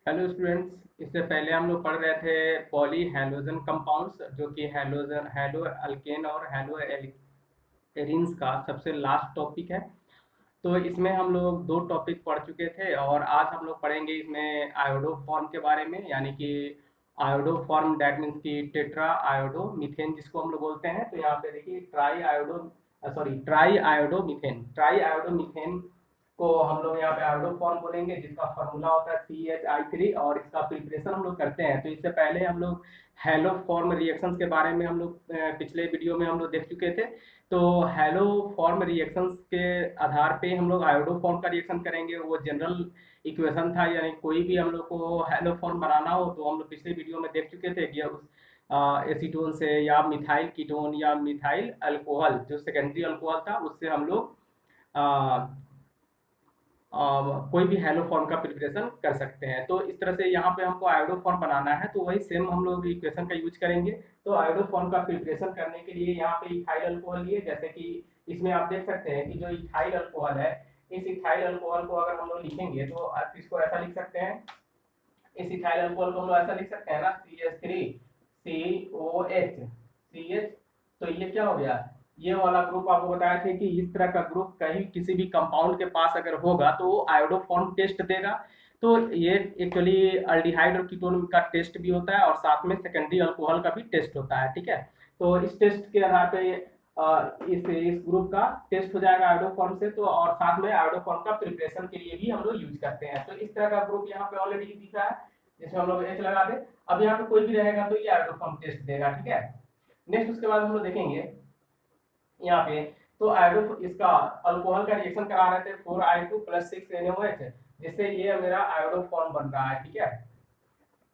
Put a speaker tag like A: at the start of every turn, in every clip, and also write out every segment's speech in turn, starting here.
A: Hello students. इससे पहले हम लोग पढ़ रहे थे पॉली हैलोजन कंपाउंड्स, जो कि हैलोजन हैलो अल्केन और हैलो एरिन्स का सबसे लास्ट टॉपिक है। तो इसमें हम लोग दो टॉपिक पढ़ चुके थे और आज हम लोग पढ़ेंगे इसमें आयोडो फॉर्म के बारे में, यानी कि आयोडो फॉर्म डैट मीन्स की टेट्रा आयोडो मीथेन जिसको हम लोग बोलते हैं। तो यहाँ पे देखिए try iodo methane, try iodo methane को हम लोग यहाँ पे आयोडो फॉर्म बोलेंगे, जिसका फॉर्मूला होता है CH3 और इसका प्रिपरेशन हम लोग करते हैं। तो इससे पहले हम लोग हैलो फॉर्म रिएक्शंस के बारे में हम लोग पिछले वीडियो में हम लोग देख चुके थे। तो हैलो फॉर्म रिएक्शंस के आधार पे हम लोग आयोडो फॉर्म का रिएक्शन करेंगे। वो जनरल इक्वेशन था, यानी कोई भी हम लोग को हैलो फॉर्म बनाना हो तो हम लोग पिछले वीडियो में देख चुके थे कि उस एसीटोन से या मिथाइल कीटोन या मिथाइल अल्कोहल जो सेकेंडरी अल्कोहल था उससे हम लोग कोई भी हैलो फॉर्म का प्रिपरेशन कर सकते हैं। तो इस तरह से यहाँ पे हमको आयोडो फॉर्म बनाना है, तो वही सेम हम लोग इक्वेशन का यूज करेंगे। तो आयोडो फॉर्म का प्रिपरेशन करने के लिए यहाँ पे इथाइल अल्कोहल लिए, जैसे कि इसमें आप देख सकते हैं कि जो इथाइल अल्कोहल है, इस इथाइल अल्कोहल को अगर हम लोग लिखेंगे तो आप इसको ऐसा लिख सकते हैं। इस इथाइल अल्कोहल को हम लोग ऐसा लिख सकते हैं ना, CH3COH। तो ये क्या हो गया, ये वाला ग्रुप आपको बताया थे कि इस तरह का ग्रुप कहीं किसी भी कंपाउंड के पास अगर होगा तो वो आयोडो फॉर्म टेस्ट देगा। तो ये एक्चुअली अल्डिहाइड और कीटोन का टेस्ट भी होता है और साथ में सेकेंडरी अल्कोहल का भी टेस्ट होता है, ठीक है। तो इस टेस्ट के आधार पे इस ग्रुप का टेस्ट हो जाएगा आयोडो फॉर्म से। तो और साथ में आयोडो फॉर्म का प्रिपरेशन के लिए भी हम लोग यूज करते हैं। तो इस तरह का ग्रुप यहाँ पे ऑलरेडी दिख रहा है, जिसमें हम लोग H लगा दे। अब यहाँ पे कोई भी रहेगा तो ये आयोडो फॉर्म टेस्ट देगा, ठीक है। नेक्स्ट उसके बाद हम लोग देखेंगे यहाँ पे, तो आयोडो इसका अल्कोहल का रिएक्शन करा रहे थे 4I2 + 6NaOH, जिससे ये मेरा आयोडो फॉर्म बन रहा है, ठीक है।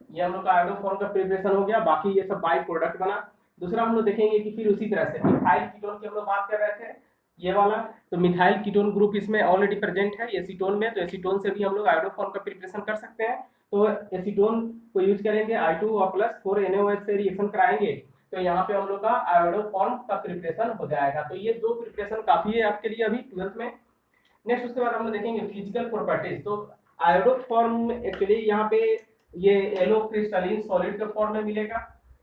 A: ये हम लोग का आयोडो फॉर्म का प्रिपरेशन हो गया, बाकी ये सब बाई प्रोडक्ट बना। दूसरा हम लोग देखेंगे कि फिर उसी तरह से मिथाइल कीटोन की हम लोग बात कर रहे थे, ये वाला। तो मिथाइल कीटोन ग्रुप इसमें ऑलरेडी प्रेजेंट है एसीटोन में, तो एसीटोन से भी हम लोग आयोडो फॉर्म का प्रिपरेशन कर सकते हैं। तो एसीटोन को यूज करेंगे, I2 + 4NaOH से रिएक्शन कराएंगे, तो यहाँ पे हम लोग का आयोडो फॉर्म का प्रिपरेशन हो जाएगा। तो ये दो प्रिपरेशन काफी है आपके लिए अभी 12th में। नेक्स्ट उसके बाद हम लोग देखेंगे फिजिकल प्रॉपर्टीज। तो आयोडो फॉर्म एक्चुअली यहाँ पे ये येलो क्रिस्टलिन सॉलिड के फॉर्म में मिलेगा,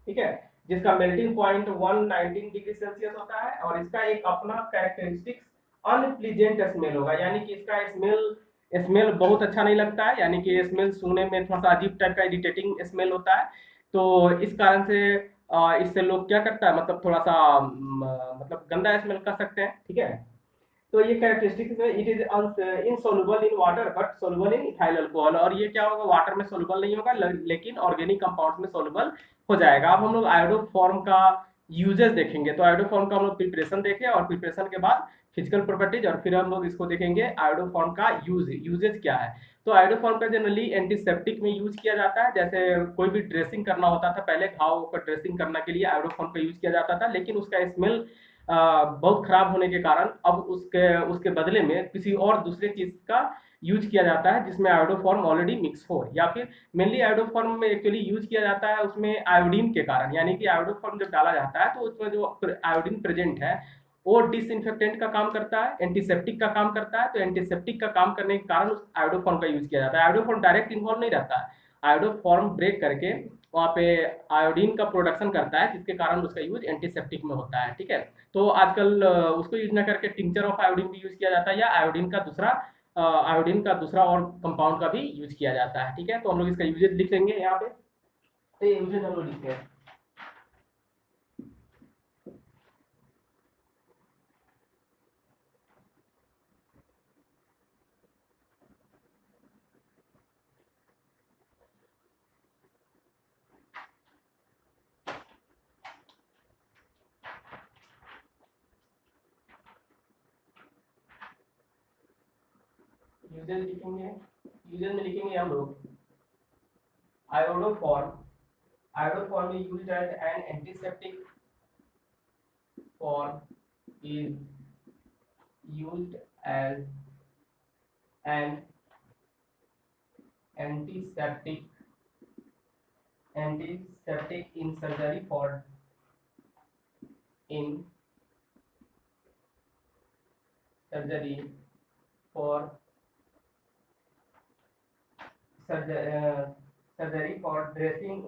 A: ठीक है, जिसका मेल्टिंग पॉइंट 119 डिग्री सेल्सियस होता है और इसका एक अपना कैरेक्टरिस्टिक अनप्लीजेंट स्मेल होगा, यानी कि इसका स्मेल स्मेल बहुत अच्छा नहीं लगता है, यानी कि स्मेल सुनने में थोड़ा सा अजीब टाइप का इरिटेटिंग स्मेल होता है। तो इस कारण से इससे लोग क्या करता है, मतलब थोड़ा सा मतलब गंदा स्मेल कर सकते हैं, ठीक है। तो ये कैरेक्टरिस्टिक्स में it is insoluble in water but soluble in ethyl alcohol, और ये क्या होगा, वाटर में सॉल्युबल नहीं होगा लेकिन ऑर्गेनिक कंपाउंड्स में सॉल्युबल हो जाएगा। अब हम लोग आयोडो फॉर्म का यूजेस देखेंगे। तो आयोडो फॉर्म का हम लोग प्रिपरेशन देखें और प्रिपरेशन के बाद फिजिकल प्रॉपर्टीज, और फिर हम लोग इसको देखेंगे आयोडो फॉर्म का यूजेज क्या है। तो आयोडो फॉर्म का जनरली एंटीसेप्टिक में यूज किया जाता है, जैसे कोई भी ड्रेसिंग करना होता था पहले, घाव पर ड्रेसिंग करने के लिए आयोडो फॉर्म का यूज किया जाता था, लेकिन उसका स्मेल बहुत खराब होने के कारण अब उसके उसके बदले में किसी और दूसरे चीज का यूज किया जाता है जिसमें आयोडोफॉर्म ऑलरेडी मिक्स हो, या फिर मेनली आयोडोफॉर्म में एक्चुअली यूज किया जाता है उसमें आयोडीन के कारण, यानी कि आयोडोफॉर्म जब डाला जाता है तो उसमें जो आयोडीन प्रेजेंट है वो डिसइंफेक्टेंट का काम करता है, एंटीसेप्टिक का काम करता है। तो एंटीसेप्टिक का काम करने के कारण उस आयोडोफॉर्म का यूज किया जाता है। आयोडोफॉर्म डायरेक्ट इन्वॉल्व नहीं रहता है, आयोडोफॉर्म ब्रेक करके वहाँ पे आयोडीन का प्रोडक्शन करता है, जिसके कारण उसका यूज एंटीसेप्टिक में होता है, ठीक है। तो आजकल उसको यूज ना करके टिंचर ऑफ आयोडीन भी यूज किया जाता है, या आयोडीन का दूसरा और कंपाउंड का भी यूज किया जाता है, ठीक है। तो हम लोग इसका यूजेज लिख लेंगे यहाँ पे। तो ये यूजेज हम लोग लिखते हैं। यूजेज लिखेंगे, यूजेज में लिखेंगे हम लोग iodoform, iodoform is used as an antiseptic form is used as an antiseptic in surgery for in surgery for surgery for dressing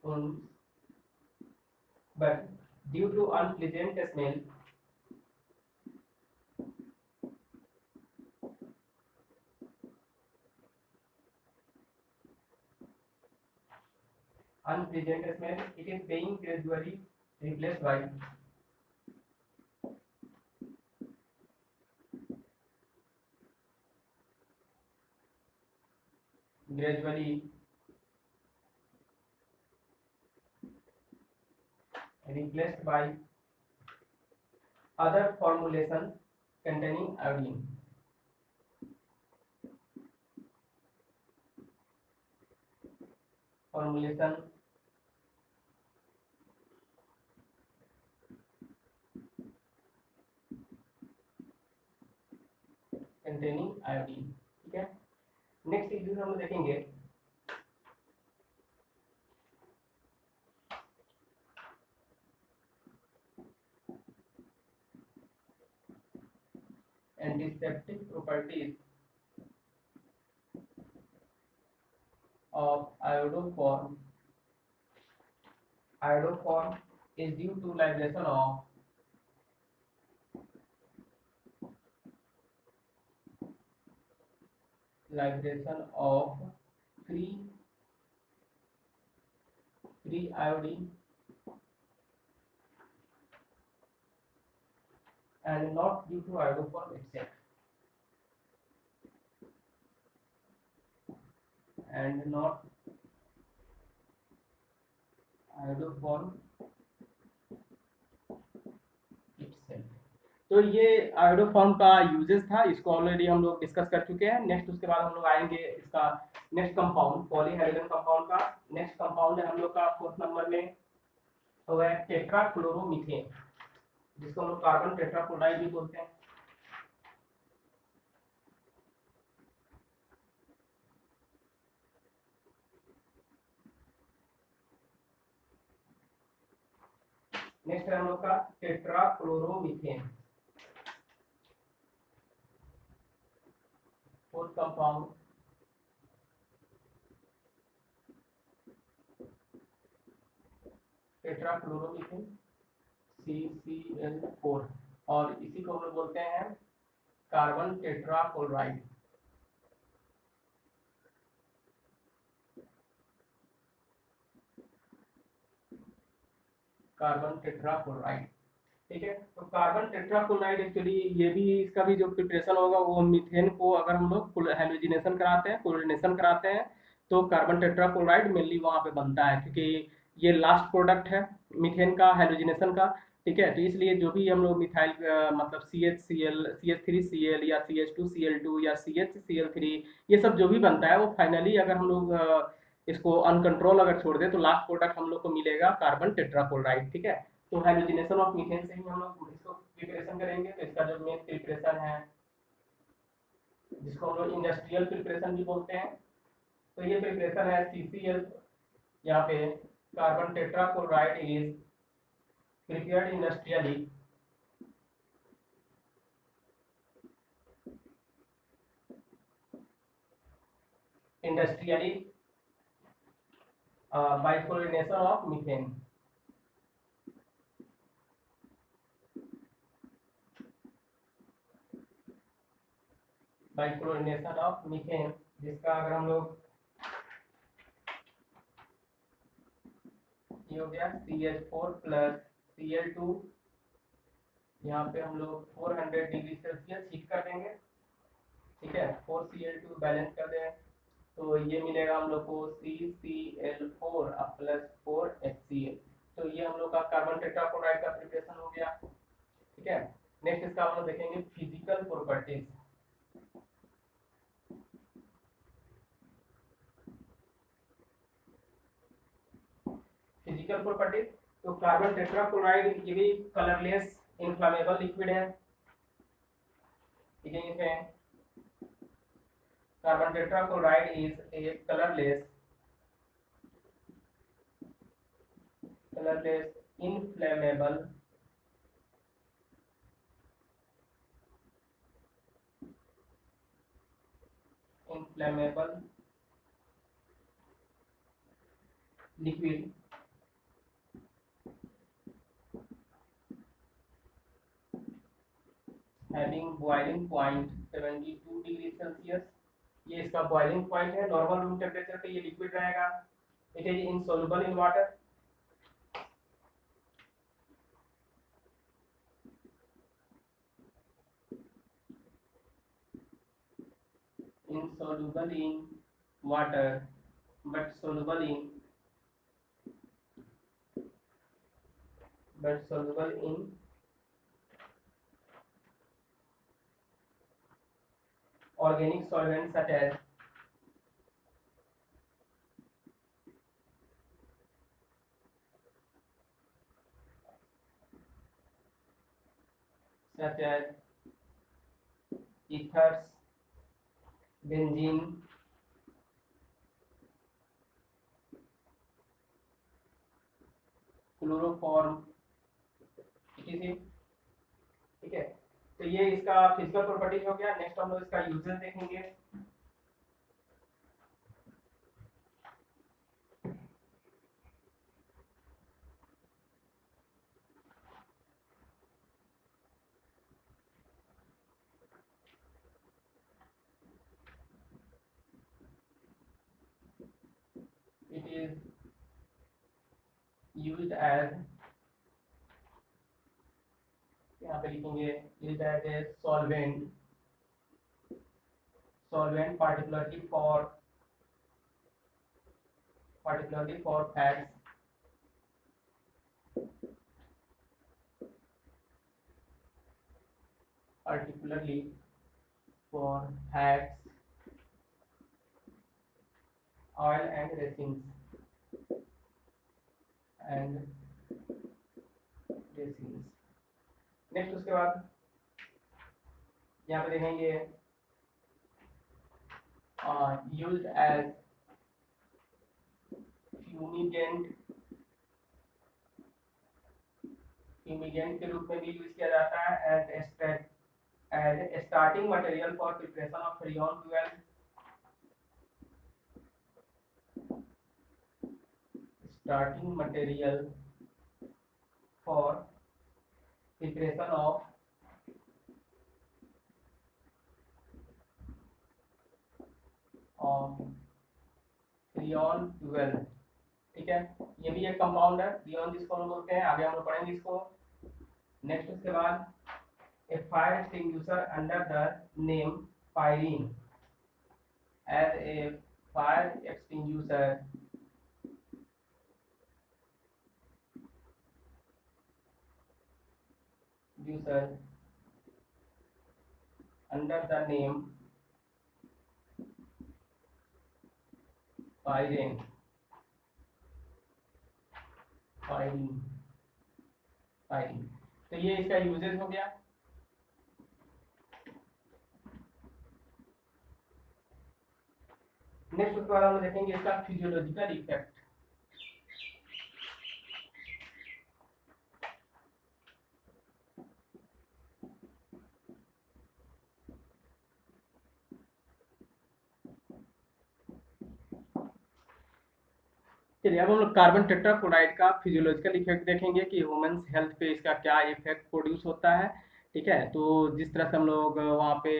A: wounds, but due to unpleasant smell, it is being gradually replaced by other formulation containing iodine. Formulation containing iodine. ठीक है, next चीज हम देखेंगे antiseptic properties of iodoform. Iodoform is due to libration of free iodine and not due to iodoform itself. And not iodoform itself. तो ये iodoform का uses था, इसको ऑलरेडी हम लोग डिस्कस कर चुके हैं। नेक्स्ट उसके बाद हम लोग आएंगे इसका नेक्स्ट कंपाउंड, पॉलीहाइड्रोजन कंपाउंड का नेक्स्ट कंपाउंड है हम लोग का 4th नंबर में तो है टेट्राक्लोरोमीथेन, जिसको हम लोग कार्बन टेट्राक्लोराइड भी बोलते हैं। नेक्स्ट है हम लोग का टेट्राक्लोरोमीथेन, 4th कंपाउंड टेट्राक्लोरोमीथेन CCl4 और इसी को हम लोग बोलते हैं कार्बन टेट्राक्लोराइड। कार्बन टेट्राक्लोराइड, ठीक है। तो कार्बन टेट्राक्लोराइड एक्चुअली ये भी इसका भी जो प्रिपरेशन होगा वो मीथेन को अगर हम लोग हेलोजिनेशन कराते हैं, क्लोरीनेशन कराते हैं तो कार्बन टेट्राक्लोराइड मेनली वहां पे बनता है, क्योंकि ये लास्ट प्रोडक्ट है मीथेन का हेलोजिनेशन का, ठीक है। तो इसलिए जो भी हम लोग मिथाइल मतलब CHCl CH3Cl या CH2Cl2 या CHCl3 ये सब जो भी बनता है वो फाइनली अगर हम लोग इसको अनकंट्रोल अगर छोड़ दे तो लास्ट प्रोडक्ट हम लोग को मिलेगा कार्बन टेट्राक्लोराइड, ठीक है। तो हेलोजिनेशन ऑफ मीथेन से ही हम लोग इसको प्रिपरेशन करेंगे। तो इसका जो मेन प्रिपरेशन है जिसको हम लोग इंडस्ट्रियल प्रिपरेशन भी बोलते हैं, तो ये प्रिपरेशन है CCl, यहाँ पे carbon tetrachloride is prepared industrially by chlorination of methane. By chlorination of methane, जिसका अगर हम लोग ये हो गया CH4 प्लस Cl2, यहाँ पे हम लोग 400 डिग्री सेल्सियस हीट कर देंगे, ठीक है। 4Cl2 बैलेंस कर दें तो ये मिलेगा हम लोग को CCl4 प्लस 4HCl। तो ये हम लोग का कार्बन टेट्राक्लोराइड का प्रिपरेशन हो गया, ठीक है। नेक्स्ट इसका हम लोग देखेंगे फिजिकल प्रॉपर्टीज। फिजिकल प्रॉपर्टीज तो कार्बन टेट्राक्लोराइड ये भी कलरलेस इनफ्लामेबल लिक्विड है, ठीक है। इसमें carbon tetrachloride is a colourless inflammable inflammable liquid having boiling point 72 degree Celsius. ये इसका बॉइलिंग पॉइंट है। नॉर्मल रूम टेम्परेचर पे ये लिक्विड रहेगा। It is insoluble in water. insoluble in water but soluble in organic solvents such as ethers, benzene, chloroform, etc। ठीक है, तो ये इसका फिजिकल प्रॉपर्टीज हो गया। नेक्स्ट हम लोग इसका यूजेस देखेंगे। इट इज यूज्ड एज, यहाँ पे लिखेंगे used as a solvent particularly for fats, oil and resins next उसके बाद यहाँ पे देखेंगे used as fumigant के रूप में भी यूज किया जाता है। As starting material for preparation of freon fuel, starting material for preparation of freon fuel। ठीक है, ये भी एक कंपाउंड है फ्रीऑन जिसको हम बोलते हैं। आगे हम लोग पढ़ेंगे इसको। नेक्स्ट उसके बाद a fire extinguisher under the name Pyrene, as a fire extinguisher under the name pyrene। तो ये इसका यूजेस हो गया। नेक्स्ट उसके बाद हम देखेंगे इसका फिजियोलॉजिकल इफेक्ट। चलिए अब हम लोग कार्बन टेट्राक्लोराइड का फिजियोलॉजिकल इफेक्ट देखेंगे कि ह्यूमंस हेल्थ पे इसका क्या इफेक्ट प्रोड्यूस होता है। ठीक है, तो जिस तरह से हम लोग वहाँ पे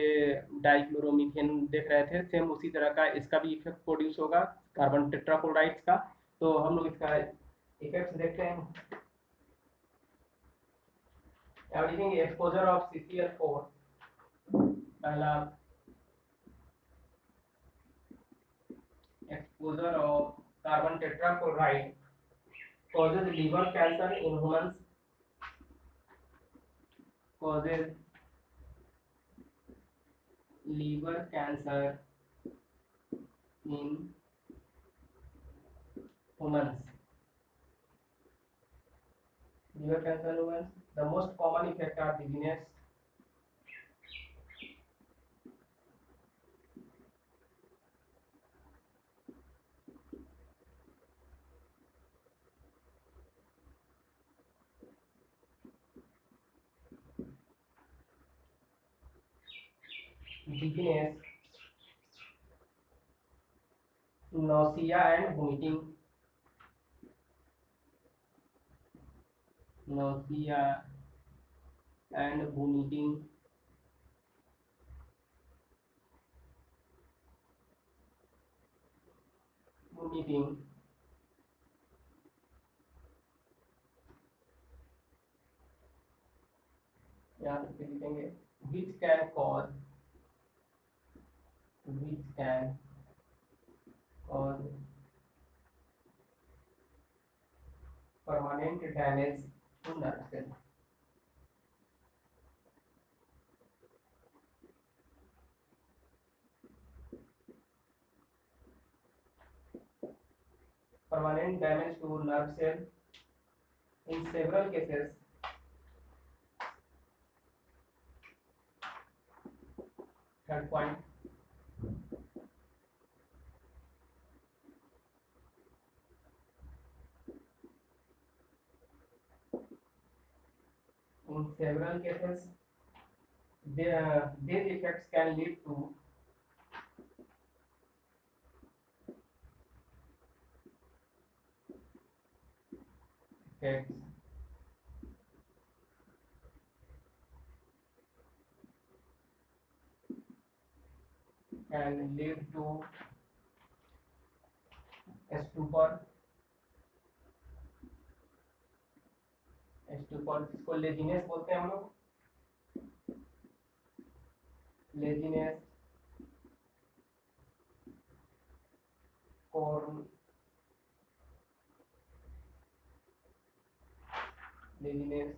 A: डाइक्लोरोमीथेन देख रहे थे, सेम उसी तरह का इसका भी इफेक्ट प्रोड्यूस होगा कार्बन टेट्राक्लोराइड्स का। तो हम लोग इसका इफेक्ट्स देखते हैं। यहाँ लिखेंगे एक्सपोजर ऑफ CCl4, पहला exposure of carbon tetrachloride causes liver cancer in humans, causes liver cancer in humans, liver cancer in humans। The most common effect are dizziness, nausea and vomiting, nausea and vomiting, vomiting, यहाँ पे लिखेंगे which can cause, which can cause permanent damage to nerve cell. Permanent damage to nerve cell in several cases. Third point. In several cases, these effects can lead to effects can lead to stupor, stupor जिसको laziness बोलते हैं हम लोग, laziness, और laziness,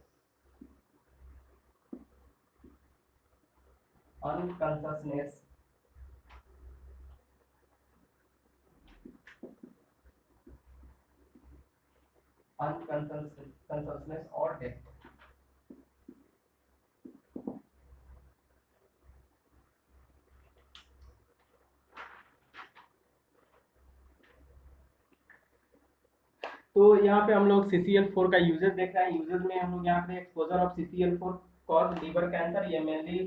A: अनकॉन्शसनेस, अनकॉन्शसनेस और death. तो यहाँ पे हम लोग CCl4 का यूजेस देख रहे हैं। यूजेस में हम लोग यहाँ पे exposure of CCl4 cause liver cancer, ये मेनली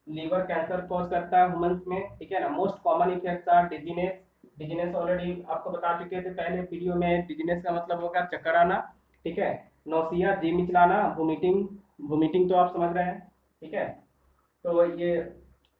A: लीवर कैंसर कॉज करता है ह्यूमंस में, ठीक है ना। Most common effects are dizziness, dizziness already आपको बता चुके थे पहले वीडियो में। डिजीनेस का मतलब होगा चक्कर आना, ठीक है। नौसिया, जी मिचलाना, वोमिटिंग, वोमिटिंग तो आप समझ रहे हैं, ठीक है। तो ये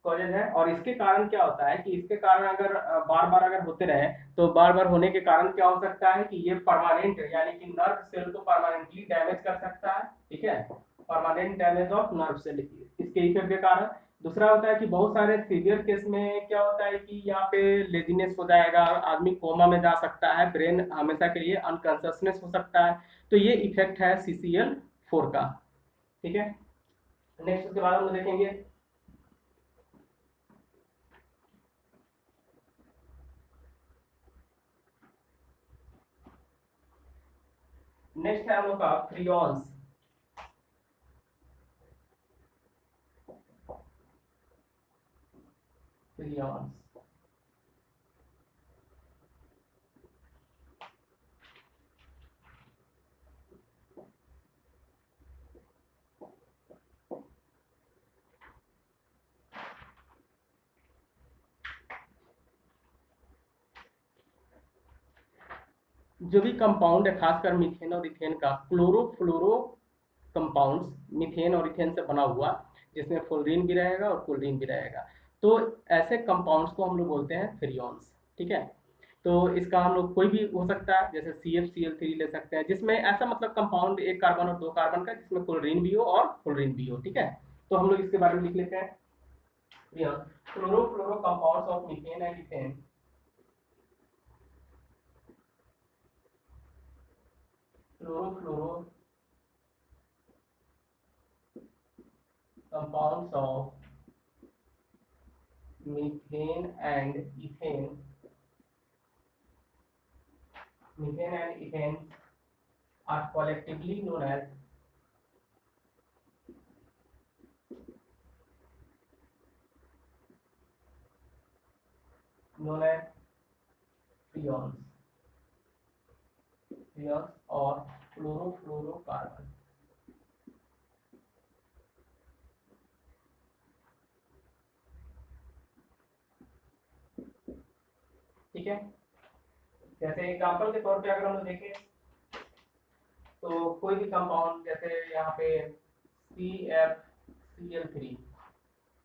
A: कॉजेज है। और इसके कारण क्या होता है कि इसके कारण अगर बार बार अगर होते रहे तो बार बार होने के कारण क्या हो सकता है कि ये परमानेंट यानी कि नर्व सेल को परमानेंटली डैमेज कर सकता है, ठीक है। Permanent damage of nerve cell इसके इफेक्ट के कारण। दूसरा होता है कि बहुत सारे सीवियर केस में क्या होता है कि यहाँ पे लेजीनेस हो जाएगा, आदमी कोमा में जा सकता है, ब्रेन हमेशा के लिए अनकॉन्शियसनेस हो सकता है। तो ये इफेक्ट है CCl4 का, ठीक है। नेक्स्ट उसके बाद हम लोग देखेंगे नेक्स्ट है हम लोग का प्रियॉन्स। प्रियॉन्स जो भी कंपाउंड है, खासकर मीथेन और इथेन का, क्लोरोफ्लोरो कंपाउंड्स, मीथेन और इथेन से बना हुआ, जिसमें फ्लोरीन भी रहेगा और क्लोरीन भी रहेगा, तो ऐसे कंपाउंड्स को हम लोग बोलते हैं फ्रियॉन्स, ठीक है। तो इसका हम लोग कोई भी हो सकता है, जैसे CFCl3 ले सकते हैं, जिसमें ऐसा मतलब कंपाउंड एक कार्बन और दो कार्बन का, जिसमें क्लोरीन भी हो और फ्लोरीन भी हो, ठीक है। तो हम लोग इसके बारे में लिख लेते हैं। Chlorofluoro compounds of methane and ethane, chlorofluoro compounds of methane and ethane, methane and ethane are collectively known as freons, freons और फ्लोरोफ्लोरोकार्बन, ठीक है। जैसे एग्जांपल के तौर पे अगर हम लोग देखें तो कोई भी कंपाउंड जैसे यहाँ पे CFCl3,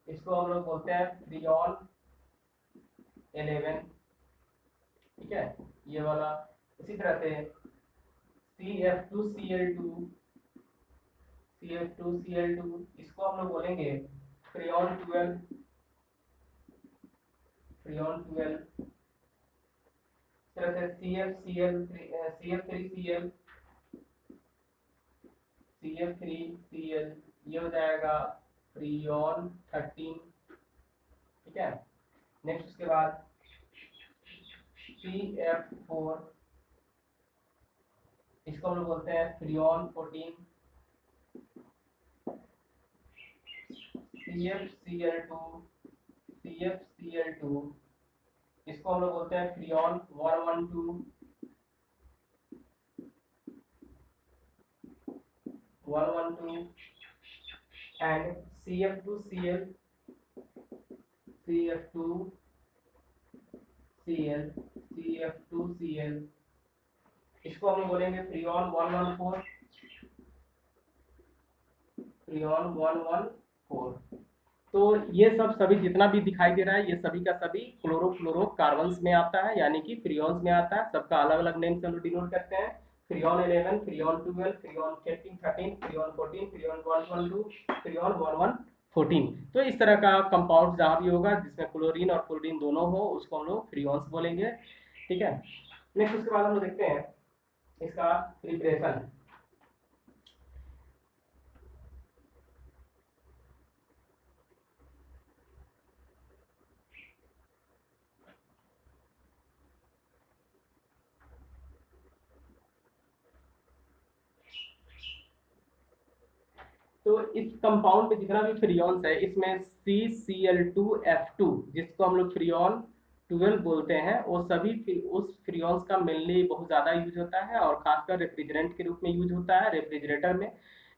A: इसको हम लोग बोलते हैं फ्रियोन 11, ठीक है, ये वाला। इसी तरह से CF2Cl2, इसको हम लोग बोलेंगे फ्रियोन 12, इस तरह से CF3Cl, ये हो जाएगा फ्रियोन 13, ठीक है। नेक्स्ट उसके बाद CF4, इसको हम लोग बोलते हैं फ्रियोन 14, CFCl2, इसको हम लोग बोलते हैं फ्रियोन 112, एंड CF2Cl, इसको हम लोग बोलेंगे फ्रियोन 114। तो ये सब सभी जितना भी दिखाई दे रहा है ये सभी का सभी क्लोरोफ्लोरोकार्बन्स में आता है, यानी कि फ्रियोन्स में आता है। सबका अलग अलग नेम से हम लोग डिनोट करते हैं, Freon 11, Freon 12, Freon 13, Freon 14, Freon 112, Freon 1114। तो इस तरह का कंपाउंड जहाँ भी होगा जिसमें क्लोरीन और फ्लोरीन दोनों हो उसको हम लोग फ्रियोन्स बोलेंगे, ठीक है। नेक्स्ट उसके बाद हम लोग देखते हैं इसका प्रिपरेशन। तो इस कंपाउंड में जितना भी फ्रियोन्स है इसमें CCl2F2, जिसको हम लोग फ्रियोन 12 बोलते हैं, वो सभी उस फ्रियोन्स का मेनली बहुत ज़्यादा यूज होता है और खासकर रेफ्रिजरेंट के रूप में यूज होता है रेफ्रिजरेटर में,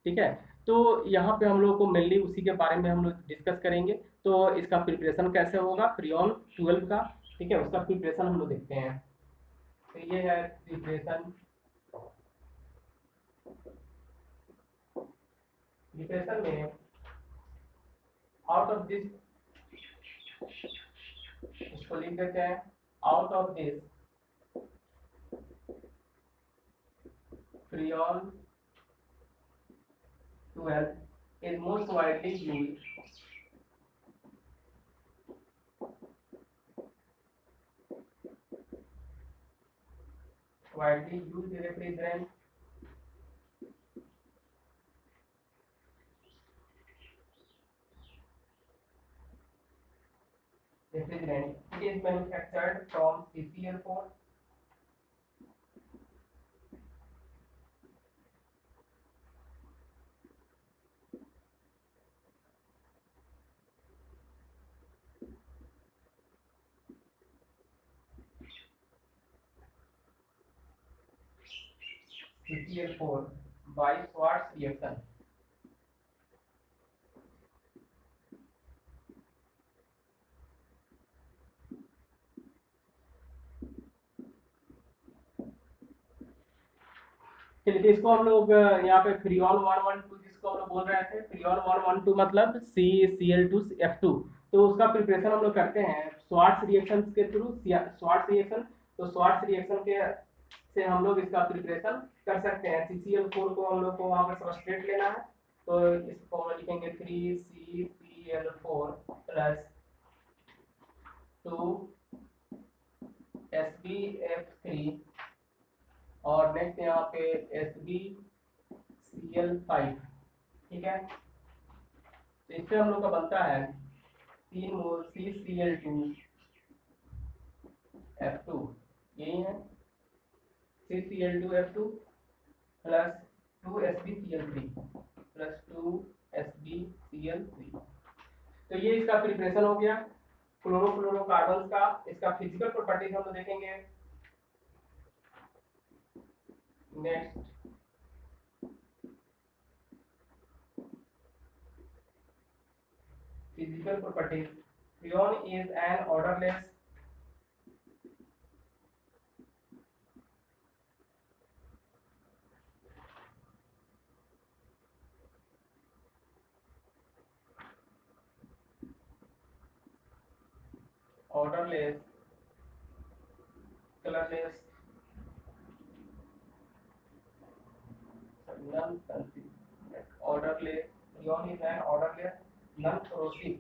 A: ठीक है। तो यहाँ पे हम लोग को मेनली उसी के बारे में हम लोग डिस्कस करेंगे। तो इसका प्रिपरेशन कैसे होगा फ्रियोन 12 का, ठीक है, उसका प्रिपरेशन हम लोग देखते हैं। तो ये है प्रिपरेशन। प्रिपरेशन में आउट ऑफ दिस, इसको लिख देते हैं, out of this Freon 12 is most widely used refrigerant It is manufactured from CCl4, by Schwarz reaction. चलिए इसको हम लोग यहाँ पे फ्रियोन 112 जिसको हम लोग बोल रहे थे, फ्रियोन 112 मतलब CCl2F2। तो उसका प्रिपरेशन हम लोग करते हैं स्वार्ट्स रिएक्शन के थ्रू, स्वार्ट्स रिएक्शन। तो स्वार्ट्स रिएक्शन के से हम लोग इसका प्रिपरेशन कर सकते हैं। CCl4 को हम लोग को वहाँ पर सबस्ट्रेट लेना है, तो इसको हम लिखेंगे 3CCl4 प्लस 2SbF3 और नेक्स्ट यहाँ पे SbCl5, ठीक है। तो इससे हम लोग का बनता है 3 मोल CCl2F2, यही है CCl2F2 प्लस 2SbCl3। तो ये इसका प्रिपरेशन हो गया क्लोरोफ्लोरोकार्बन्स का। इसका फिजिकल प्रॉपर्टीज हम लोग देखेंगे next. Physical properties. Freon is an odorless odorless, colorless, odorless, freon is an odorless, non-corrosive,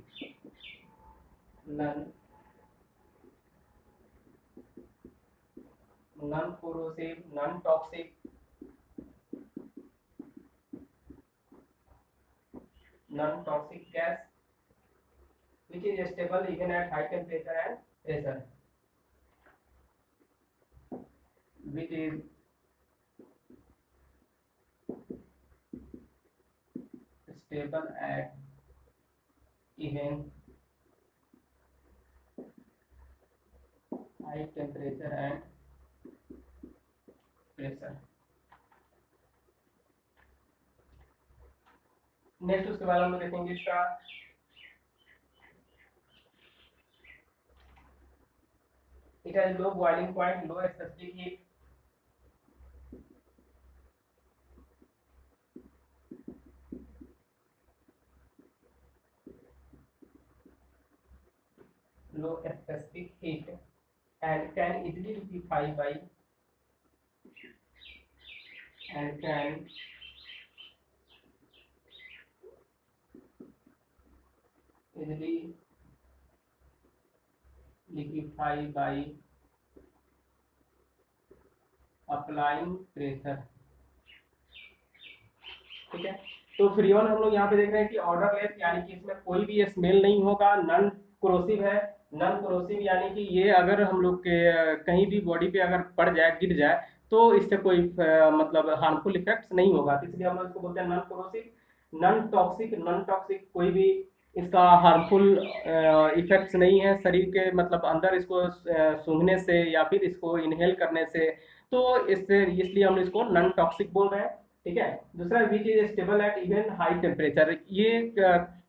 A: non non-corrosive, non-toxic, non-toxic gas which is stable even at high temperature and pressure, which is stable at even high temperature and pressure. Next उसके बाद हम लोग देखेंगे इसका it has low boiling point, low specific heat, low specific heat and can easily liquefy by and can easily liquefy by applying pressure। ठीक है, तो freon हम लोग यहाँ पे देख रहे हैं कि ऑर्डरलेस यानी कि इसमें कोई भी स्मेल नहीं होगा, नॉन कोरोसिव है। नॉन कोरोसिव यानी कि ये अगर हम लोग के कहीं भी बॉडी पे अगर पड़ जाए, गिर जाए, तो इससे कोई मतलब हार्मफुल इफेक्ट्स नहीं होगा, तो इसलिए हम लोग इसको बोलते हैं non corrosive. Non toxic, non toxic कोई भी इसका हार्मफुल इफेक्ट्स नहीं है शरीर के मतलब अंदर इसको सूंघने से या फिर इसको इनहेल करने से, तो इससे इसलिए हम इसको नॉन टॉक्सिक बोल रहे हैं। ठीक है, दूसरा which is stable at even high temperature, ये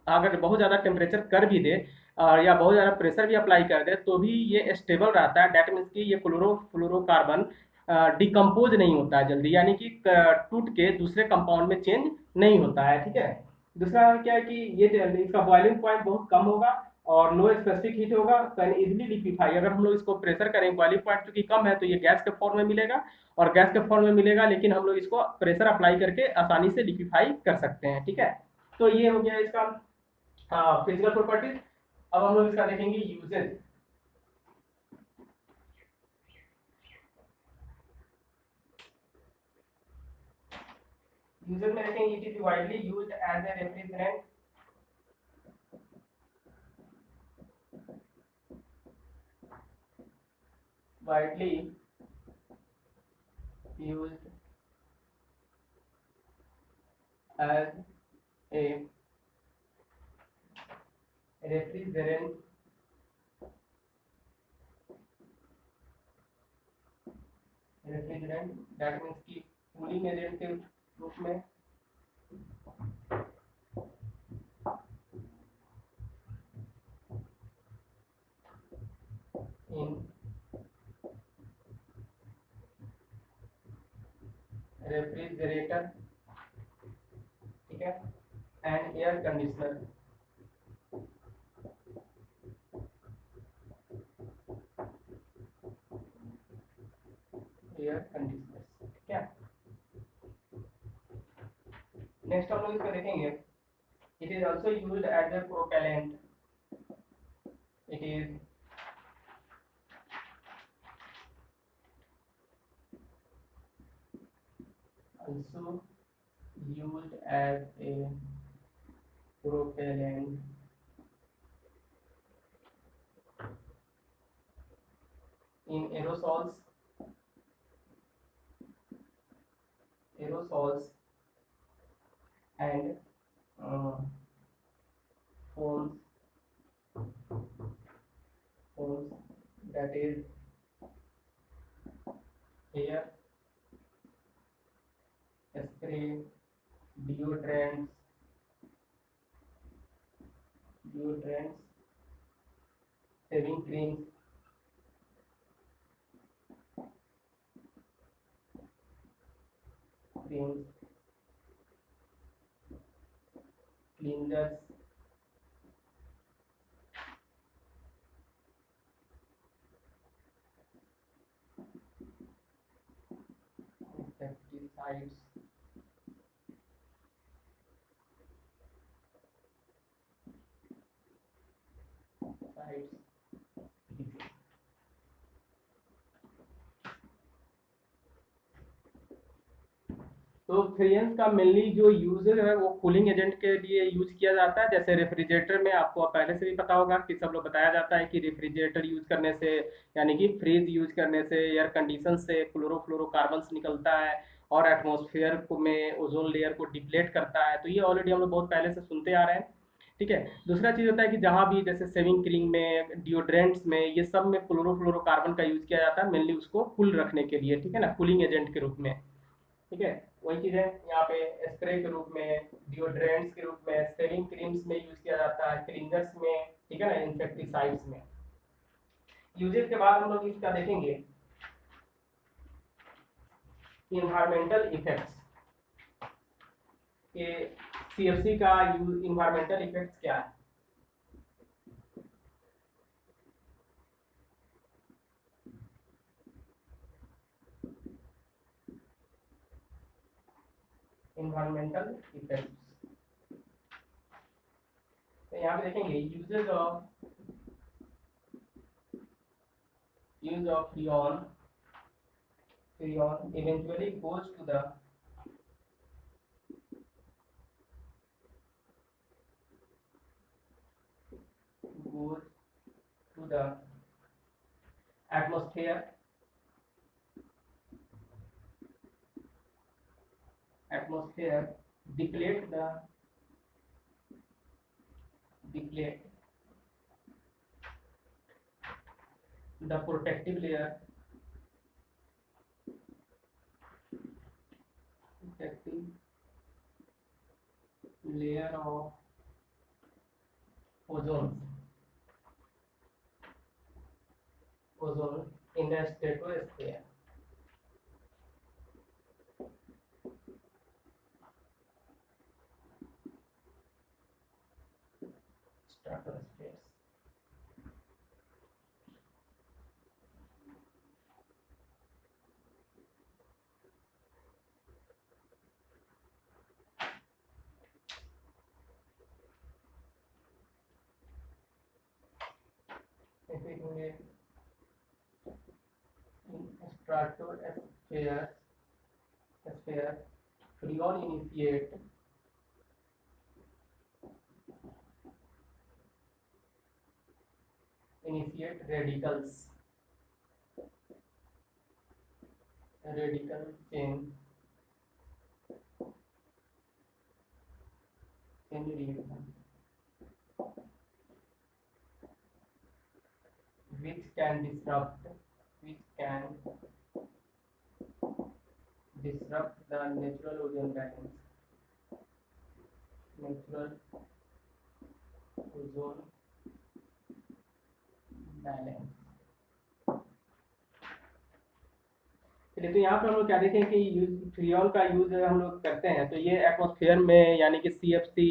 A: अगर बहुत ज़्यादा टेम्परेचर कर भी दे या बहुत ज़्यादा प्रेशर भी अप्लाई कर दे तो भी ये स्टेबल रहता है। डेट मीन्स कि ये फ्लोरोकार्बन डिकम्पोज नहीं होता है जल्दी, यानी कि टूट के दूसरे कंपाउंड में चेंज नहीं होता है। ठीक है, दूसरा क्या है कि ये इसका बॉइलिंग पॉइंट बहुत कम होगा और लो स्पेसिफिक हीट होगा, कैन इजिली लिक्विफाई। अगर हम लोग इसको प्रेशर करें, बॉइलिंग पॉइंट चूंकि कम है तो ये गैस के फॉर्म में मिलेगा, और गैस के फॉर्म में मिलेगा लेकिन हम लोग इसको प्रेशर अप्लाई करके आसानी से लिक्विफाई कर सकते हैं। ठीक है, तो ये हो गया इसका फिजिकल प्रॉपर्टीज। अब हम लोग इसका देखेंगे यूजेज। यूजेज में देखेंगे it is widely used as a refrigerant, widely used as a refrigerant, that means कि कूलिंग एजेंट के रूप में इन रेफ्रिजरेटर, ठीक है, and air conditioner, air conditioner. ठीक है, नेक्स्ट हम लोग इसको देखेंगे it is also used as a propellant, it is also used as a propellant in aerosols and foams, that is air spray, deodorants, shaving creams, cleansers, sides sides तो फ्रेयंस का mainly जो use है वो cooling agent के लिए use किया जाता है। जैसे रेफ्रिजरेटर में आपको पहले से भी पता होगा कि सब लोग बताया जाता है कि रेफ्रिजरेटर यूज करने से यानी कि फ्रिज यूज करने से एयर कंडीशन से क्लोरोफ्लोरोकार्बन्स निकलता है और एटमॉस्फेयर को में ओजोन लेयर को डिप्लेट करता है। तो ये ऑलरेडी हम लोग बहुत पहले से सुनते आ रहे हैं। ठीक है। दूसरा चीज होता है कि जहाँ भी जैसे सेविंग क्रीम में, डिओड्रेंट्स में, ये सब में क्लोरोफ्लोरोकार्बन का यूज किया जाता है मेनली उसको कूल रखने के लिए। ठीक है ना, कूलिंग एजेंट के रूप में। ठीक है। वही चीज है यहाँ पे स्प्रे के रूप में, डिओड्रेंट्स के रूप में, सेविंग क्रीम्स में यूज किया जाता है, क्लीनर्स में, ठीक है ना, इंसेक्टिसाइड्स में। यूजेस के बाद हम लोग इसका देखेंगे इन्वायरमेंटल इफेक्ट्स के। सीएफसी का यूज, इन्वायरमेंटल इफेक्ट्स क्या है? इन्वायरमेंटल इफेक्ट्स, तो यहाँ पे देखेंगे use of Freon eventually goes to the atmosphere deplete the protective layer of ozone in the stratosphere. Stratosphere, freon initiate radical chain reaction which can disrupt the natural ozone balance. चलिए, तो यहाँ पर हम लोग क्या देखें कि फ्रियोन का यूज हम लोग करते हैं तो ये एटमॉस्फेयर में यानी कि सीएफसी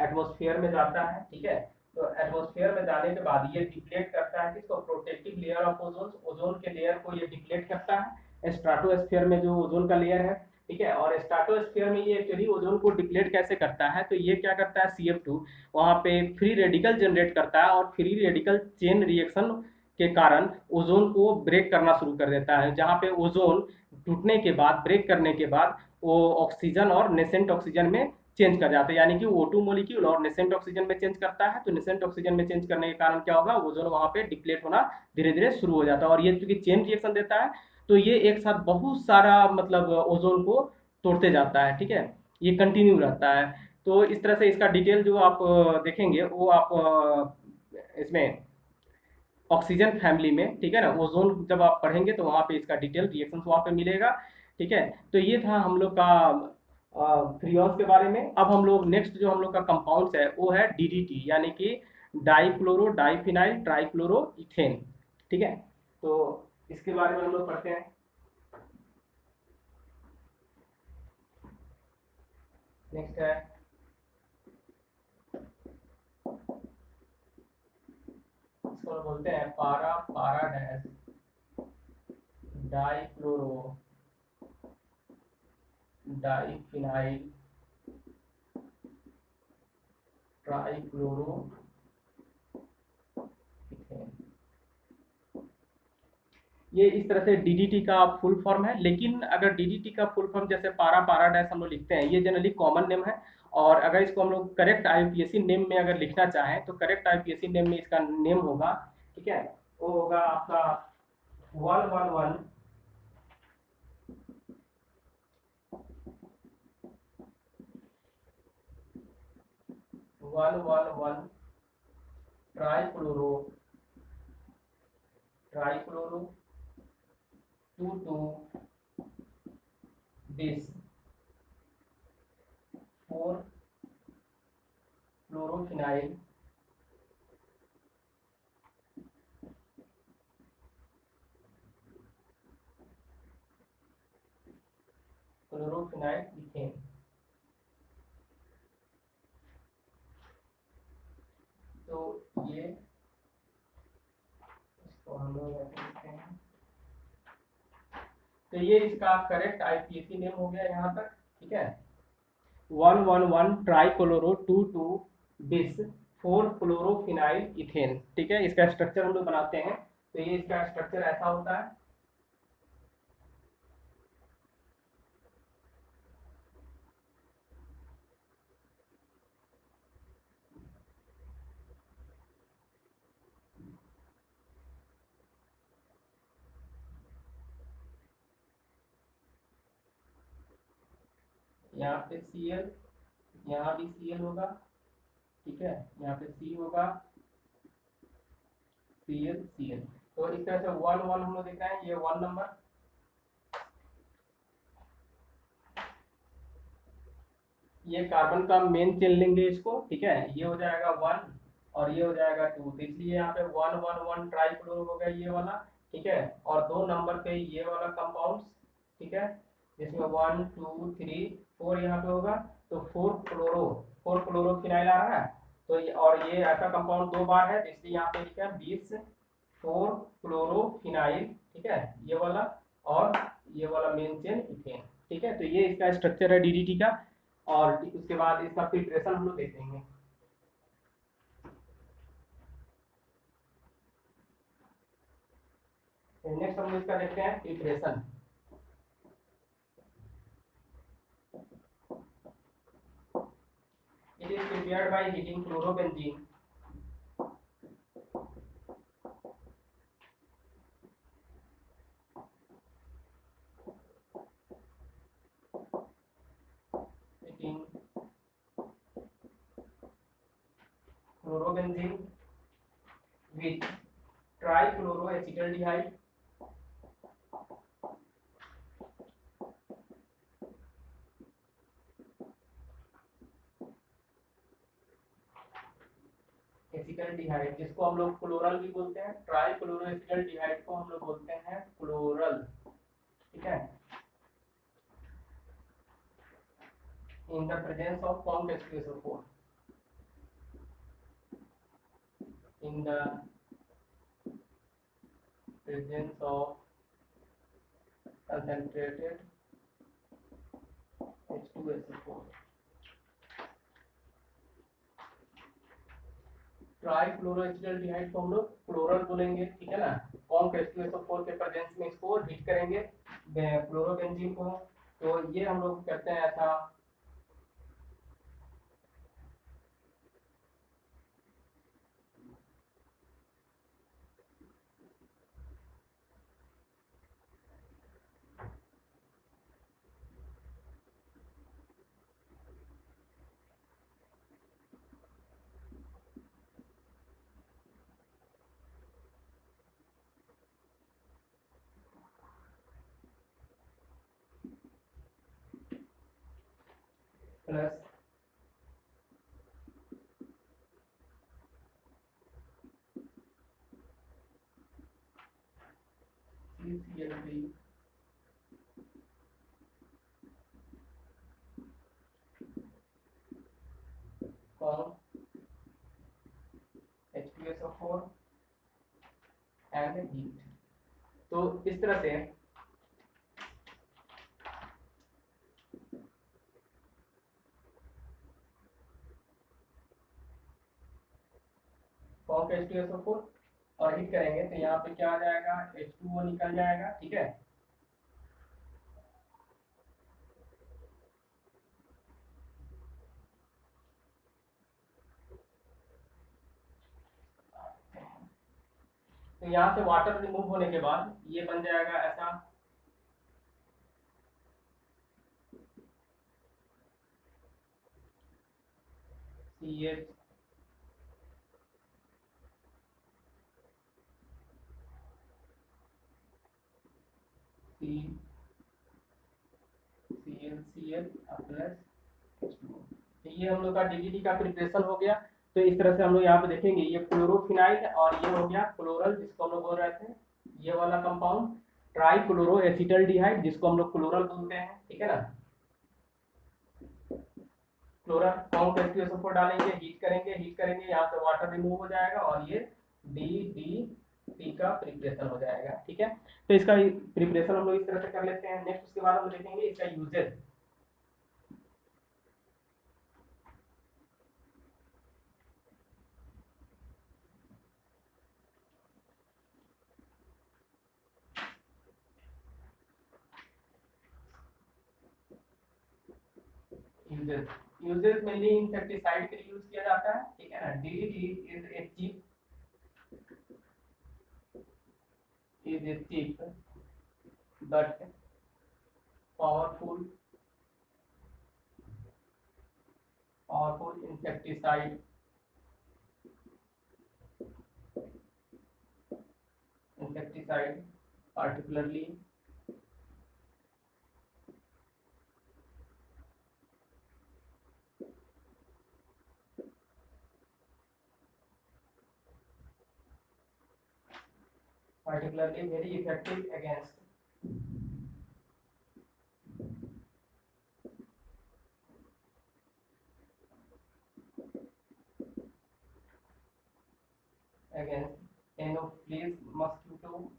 A: एटमॉस्फेयर में जाता है। ठीक है। तो एटमॉस्फेयर में जाने के बाद ये डिप्लेट करता है किसको? प्रोटेक्टिव लेयर ऑफ ओजोन के लेयर को ये डिप्लेट करता है स्ट्राटोस्फेयर में जो ओजोन का लेयर है। ठीक है। और स्ट्राटोस्फेयर में ये एक्चुअली ओजोन को डिप्लेट कैसे करता है? तो ये क्या करता है, CF2 वहाँ पे फ्री रेडिकल जनरेट करता है और फ्री रेडिकल चेन रिएक्शन के कारण ओजोन को ब्रेक करना शुरू कर देता है। जहाँ पे ओजोन टूटने के बाद, ब्रेक करने के बाद, वो ऑक्सीजन और नेसेंट ऑक्सीजन में चेंज कर जाते हैं, यानी कि O2 मोलिक्यूल और नेसेंट ऑक्सीजन में चेंज करता है। तो नेसेंट ऑक्सीजन में चेंज करने के कारण क्या होगा, ओजोन वहाँ पे डिप्लेट होना धीरे धीरे शुरू हो जाता है। और ये चूंकि चेन रिएक्शन देता है तो ये एक साथ बहुत सारा मतलब ओजोन को तोड़ते जाता है। ठीक है। ये कंटिन्यू रहता है। तो इस तरह से इसका डिटेल जो आप देखेंगे वो आप इसमें ऑक्सीजन फैमिली में, ठीक है ना, ओजोन जब आप पढ़ेंगे तो वहाँ पे इसका डिटेल रिएक्शन वहाँ पे मिलेगा। ठीक है। तो ये था हम लोग का फ्रियोन्स के बारे में। अब हम लोग नेक्स्ट जो हम लोग का कंपाउंड्स है वो है DDT, यानी कि डाइक्लोरो डाइफिनाइल ट्राइक्लोरो इथेन। ठीक है। तो इसके बारे में हम लोग पढ़ते हैं। नेक्स्ट है इसको बोलते हैं पारा dash dichloro diphenyl trichloro ethane. ये इस तरह से डीडीटी का फुल फॉर्म है, लेकिन अगर डीडीटी का फुल फॉर्म जैसे पारा पारा डैश हम लोग लिखते हैं, ये जनरली कॉमन नेम है। और अगर इसको हम लोग करेक्ट आईयूपीएसी नेम में अगर लिखना चाहें तो करेक्ट आईयूपीएसी नेम में इसका नेम होगा, ठीक है, वो होगा आपका 111 111 trichloro trichloro 22 this 4 chlorophenyl chlorophenyl ethane. तो ये इसको हम लोग ऐसे लिखते हैं। तो ये इसका करेक्ट आईपीएसी नेम हो गया यहाँ तक, ठीक है। 111 ट्राइक्लोरो 22 बिस 4 क्लोरोफिनाइल इथेन, ठीक है। इसका स्ट्रक्चर हम लोग बनाते हैं, तो ये इसका स्ट्रक्चर ऐसा होता है। यहाँ पे Cl, यहाँ भी Cl होगा, ठीक है, यहाँ पे C होगा, Cl Cl। तो इस तरह से 1 1 हम लोग देख रहे हैं, ये 1 नंबर, ये कार्बन का मेन चेन लेंगे इसको, ठीक है, ये हो जाएगा 1 और ये हो जाएगा 2, तो इसलिए यहाँ पे 111 ट्राइक्लोरो हो गया ये वाला, ठीक है। और 2 नंबर पे ये वाला कंपाउंड, ठीक है, जिसमें 1 2 3 4 यहाँ पे होगा, तो 4 क्लोरोफिनाइल आ रहा है। तो ये और ये ऐसा कंपाउंड 2 बार है, तो इसलिए यहाँ पे लिखा है 20 4 क्लोरोफिनाइल, ठीक है, ये वाला और ये वाला मेन चेन इथेन, ठीक है। तो ये इसका स्ट्रक्चर है डीडीटी का, और उसके बाद इसका फिल्ट्रेशन हम लोग देखेंगे। नेक्स्ट हम लोग इसका देखते हैं filtration. It is prepared by heating chlorobenzene heating chlorobenzene with trichloroacetaldehyde acetaldehyde, जिसको हम लोग क्लोरल भी बोलते हैं, ट्राइक्लोरोएसिटल्डिहाइड को हम लोग बोलते हैं क्लोरल, ठीक है। In the presence of Comte H2SO4, in the presence of concentrated H2SO4, ट्राइक्लोरोएसिटल्डिहाइड को हम लोग क्लोरल बोलेंगे, ठीक है ना। कॉम्प्ट H2SO4 के प्रेजेंस में इसको हीट करेंगे क्लोरोबेंजीन को, तो ये हम लोग करते हैं ऐसा। Plus CCl3 com H2SO4 and heat. तो इस तरह से कौन का H2SO4 और हिट करेंगे तो यहाँ पे क्या आ जाएगा, H2O निकल जाएगा, ठीक है। तो यहाँ से वाटर रिमूव होने के बाद ये बन जाएगा ऐसा, CH C ClCl plus H2O। तो ये हम लोग का DDT का प्रिपरेशन हो गया। तो इस तरह से हम लोग यहाँ पे देखेंगे, ये क्लोरोफिनाइल है और ये हो गया क्लोरल, जिसको हम लोग बोल रहे थे, ये वाला कंपाउंड ट्राई क्लोरो एसिटल्डिहाइड, जिसको हम लोग क्लोरल बोलते हैं, ठीक है ना। क्लोरल कौन का H2SO4 डालेंगे, हीट करेंगे, यहाँ से वाटर रिमूव हो जाएगा और ये DDT का प्रिपरेशन हो जाएगा, ठीक है। तो इसका प्रिपरेशन हम लोग इस तरह से कर लेते हैं। नेक्स्ट उसके बाद हम देखेंगे इसका uses. Uses uses mainly insecticide के लिए यूज किया जाता है, ठीक है ना। DDT is a cheap but powerful insecticide, particularly very effective against Anopheles mosquitoes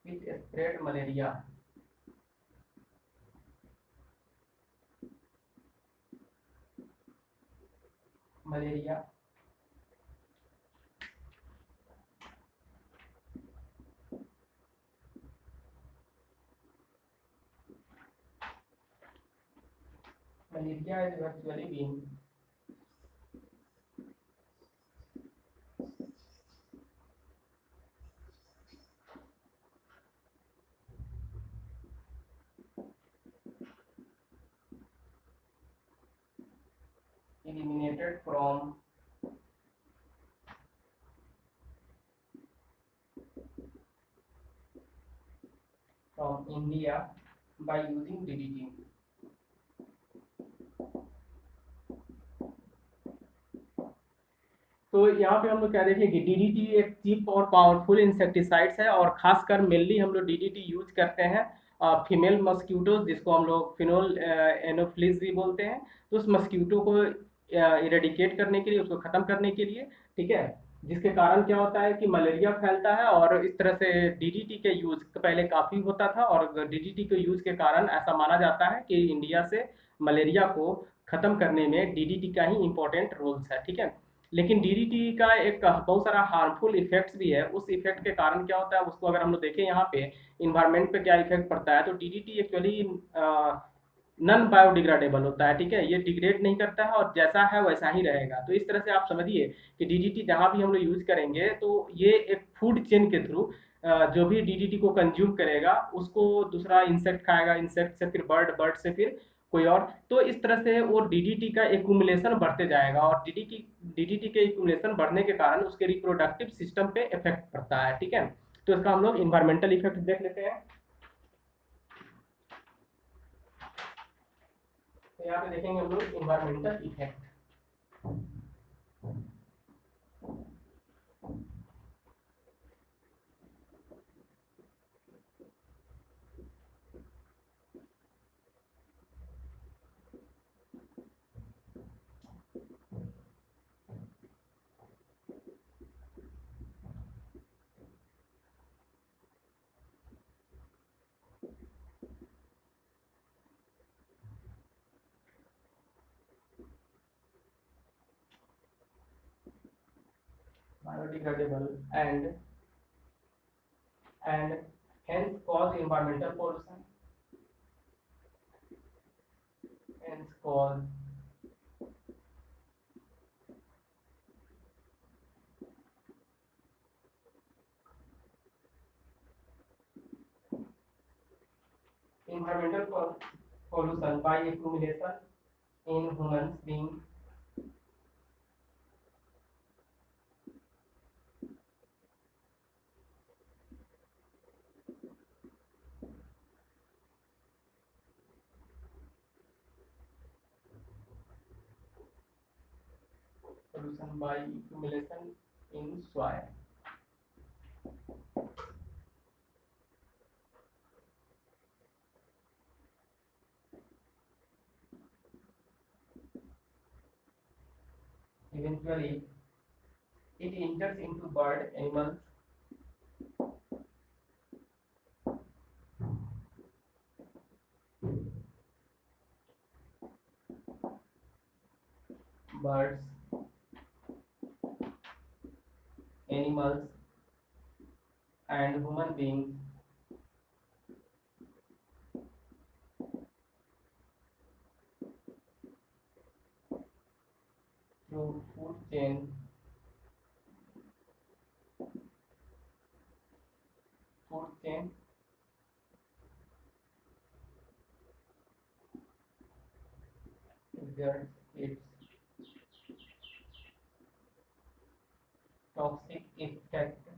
A: which spread malaria. Malaria is virtually being eliminated from India by using DDT. तो यहाँ पे हम लोग क्या देखें कि डीडीटी एक चीप और पावरफुल इंसेक्टिसाइड्स है, और खासकर मेनली हम लोग डीडीटी यूज करते हैं फीमेल मस्क्यूटोज, जिसको हम लोग फिनोल एनोफ्लिस भी बोलते हैं। तो उस मस्क्यूटो को इरेडिकेट करने के लिए, उसको खत्म करने के लिए, ठीक है। जिसके कारण क्या होता है कि मलेरिया फैलता है, और इस तरह से डीडीटी के यूज पहले काफी होता था, और डीडीटी के यूज के कारण ऐसा माना जाता है कि इंडिया से मलेरिया को खत्म करने में डीडीटी का ही इंपॉर्टेंट रोल्स है, ठीक है। लेकिन डीडीटी का एक बहुत सारा हार्मफुल इफेक्ट्स भी है। उस इफेक्ट के कारण क्या होता है, उसको अगर हम लोग देखें यहाँ पे इन्वायरमेंट पे क्या इफेक्ट पड़ता है, तो डीडीटी एक्चुअली नॉन बायोडिग्रेडेबल होता है, ठीक है। ये डिग्रेड नहीं करता है और जैसा है वैसा ही रहेगा। तो इस तरह से आप समझिए कि डीडीटी जहाँ भी हम लोग यूज करेंगे, तो ये एक फूड चेन के थ्रू जो भी डीडीटी को कंज्यूम करेगा, उसको दूसरा इंसेक्ट खाएगा, इंसेक्ट से फिर बर्ड, बर्ड से फिर कोई और। तो इस तरह से वो डीडीटी का एक्यूमुलेशन बढ़ते जाएगा, और डीडीटी के एक्यूमुलेशन बढ़ने के कारण उसके रिप्रोडक्टिव सिस्टम पे इफेक्ट पड़ता है, ठीक है। तो इसका हम लोग इन्वायरमेंटल इफेक्ट देख लेते हैं। तो यहाँ पे देखेंगे हम लोग environmental effect. biodegradable and hence cause environmental pollution, hence cause environmental pollution by accumulation in humans being pollution by accumulation in soil. Eventually, it enters into bird, animals, birds, animals, and human beings through food chain exerts its toxic effect